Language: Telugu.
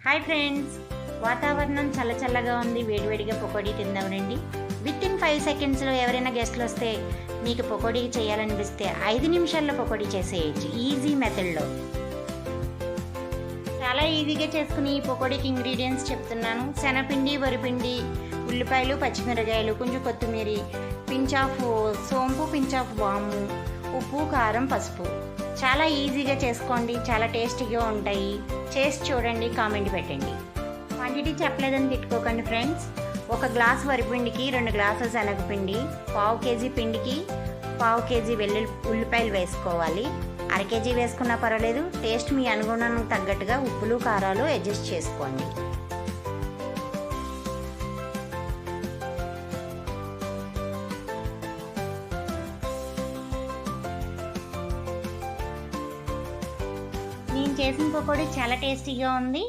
హాయ్ ఫ్రెండ్స్, వాతావరణం చల్లగా ఉంది. వేడివేడిగా పకోడీ తిందాం రండి. విత్ ఇన్ 5 సెకండ్స్లో ఎవరైనా గెస్ట్లు వస్తే మీకు పకోడీ చేయాలనిపిస్తే 5 నిమిషాల్లో పకోడీ చేసేయచ్చు ఈజీ మెథడ్లో. చాలా ఈజీగా చేసుకుని ఈ పకోడీకి ఇంగ్రీడియంట్స్ చెప్తున్నాను. శనగపిండి, వరిపిండి, ఉల్లిపాయలు, పచ్చిమిరకాయలు, కొంచెం కొత్తిమీర, పించ్ ఆఫ్ సోంపు, పించ్ ఆఫ్ వాము, ఉప్పు, కారం, పసుపు. చాలా ఈజీగా చేసుకోండి, చాలా టేస్టీగా ఉంటాయి. చేసి చూడండి, కామెంట్ పెట్టండి. క్వాంటిటీ చెప్పలేదని తిట్టుకోకండి ఫ్రెండ్స్. 1 గ్లాస్ వరిపిండికి 2 గ్లాసుల శనగపిండి, 1/2 కేజీ పిండికి 1/2 కేజీ ఉల్లిపాయలు వేసుకోవాలి. 1/2 కేజీ వేసుకున్నా పర్వాలేదు. టేస్ట్ మీ అనుగుణానికి తగ్గట్టుగా ఉప్పులు, కారాలు అడ్జస్ట్ చేసుకోండి. నేను చేసిన పకోడీ చాలా టేస్టీగా ఉంది.